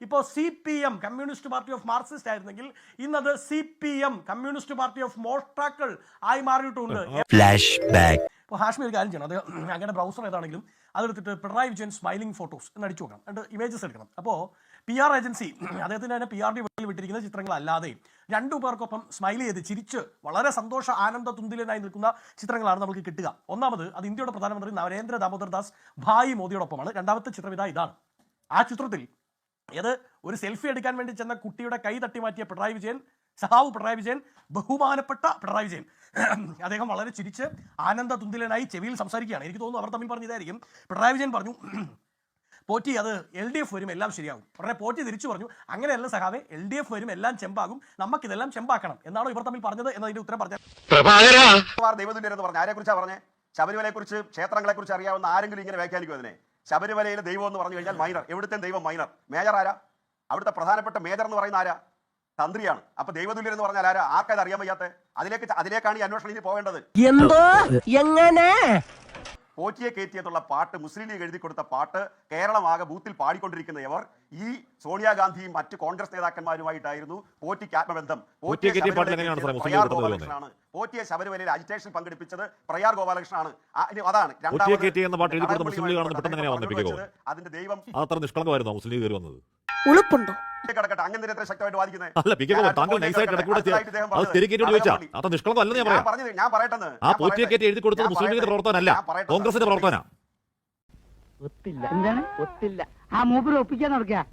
ഇപ്പോൾ CPM communist party of Marxist ആയിരുന്നെങ്കിൽ ഇന്നത് CPM കമ്മ്യൂണിസ്റ്റ് പാർട്ടി ഓഫ് മോഷ്ടാക്കൾ ആയി മാറിയിട്ടുണ്ട്. ഇപ്പോൾ ഹാഷ്മി ഒരു കാര്യം ചെയ്യണം, അത് അങ്ങനെ ബ്രൗസർ ഏതാണെങ്കിലും അതെടുത്തിട്ട് പിണറായി വിജയൻ സ്മൈലിംഗ് ഫോട്ടോസ് എന്ന് അടിച്ചു നോക്കണം, എന്നിട്ട് ഇമേജസ് എടുക്കണം. അപ്പോൾ PR ഏജൻസി അദ്ദേഹത്തിന് തന്നെ PRD വെളിയിൽ വിട്ടിരിക്കുന്ന ചിത്രങ്ങളല്ലാതെ രണ്ടു പേർക്കൊപ്പം സ്മൈൽ ചെയ്ത് ചിരിച്ച് വളരെ സന്തോഷ ആനന്ദ തുന്തിലനായി നിൽക്കുന്ന ചിത്രങ്ങളാണ് നമുക്ക് കിട്ടുക. ഒന്നാമത് അത് ഇന്ത്യയുടെ പ്രധാനമന്ത്രി നരേന്ദ്ര ദാമോദർ ദാസ് ഭായി മോദിയോടൊപ്പമാണ്. രണ്ടാമത്തെ ചിത്രം ഇതാണ്. ആ ചിത്രത്തിൽ ഏത് ഒരു സെൽഫി എടുക്കാൻ വേണ്ടി ചെന്ന കുട്ടിയുടെ കൈ തട്ടി മാറ്റിയ പിണറായി വിജയൻ, സഹാവ് പിണറായി വിജയൻ, ബഹുമാനപ്പെട്ട പിണറായി വിജയൻ, അദ്ദേഹം വളരെ ചിരിച്ച് ആനന്ദ തുന്തിലനായി ചെവിയിൽ സംസാരിക്കുകയാണ്. എനിക്ക് തോന്നുന്നു അവർ തമ്മിൽ പറഞ്ഞതായിരിക്കും. പിണറായി വിജയൻ പറഞ്ഞു, പോറ്റി അത് LDF വരും എല്ലാം ശരിയാകും. ഉടനെ പോറ്റി തിരിച്ചു പറഞ്ഞു, അങ്ങനെയല്ല സഹാവേ, LDF വരും എല്ലാം ചെമ്പാകും, നമുക്കിതെല്ലാം ചെമ്പാക്കണം എന്നാണോ ഇവർ തമ്മിൽ പറഞ്ഞത് എന്നതിന്റെ ഉത്തരം പറഞ്ഞു. ദൈവതുല്യരെന്ന് പറഞ്ഞു ആരെ കുറിച്ചാണ് പറഞ്ഞത്? ശബരിമലയെ കുറിച്ച്, ക്ഷേത്രങ്ങളെ കുറിച്ച് അറിയാവുന്ന ആരെങ്കിലും ഇങ്ങനെ വ്യാഖ്യാനിക്കും അതിനെ? ശബരിമലയിലെ ദൈവം എന്ന് പറഞ്ഞു കഴിഞ്ഞാൽ മൈനർ. എവിടുത്തെ ദൈവം മൈനർ? മേജർ ആരാ? അവിടുത്തെ പ്രധാനപ്പെട്ട മേജർ എന്ന് പറയുന്ന ആരാ? തന്ത്രിയാണ്. അപ്പൊ ദൈവതുല്യർ എന്ന് പറഞ്ഞാൽ ആരാ? ആർക്കത് അറിയാൻ വയ്യാത്ത? അതിലേക്കാണ് ഈ അന്വേഷണം ഇനി പോകേണ്ടത്. പോറ്റിയെ കയറ്റിയെന്നുള്ള പാട്ട് മുസ്ലിം ലീഗ് എഴുതി കൊടുത്ത പാട്ട് കേരളമാകെ ബൂത്തിൽ പാടിക്കൊണ്ടിരിക്കുന്നവർ ഈ സോണിയാഗാന്ധിയും മറ്റ് കോൺഗ്രസ് നേതാക്കന്മാരുമായിട്ടായിരുന്നു പോറ്റിക്ക് ആത്മബന്ധം. പോറ്റിയെ ശബരിമലയിൽ അജിറ്റേഷൻ പങ്കെടുപ്പിച്ചത് പ്രയാർ ഗോപാലകൃഷ്ണനാണ്. അതാണ് അതിന്റെ ദൈവം. ഉളുപ്പുണ്ടോ? അങ്ങനെ എത്ര ശക്തമായിട്ട് വാദിക്കുന്നത്? ഞാൻ പറയട്ടെ, ഒത്തില്ല. എന്താണ് ഒത്തില്ല? ആ മൂപ്പര് ഒപ്പിക്കാൻ നടക്കുക.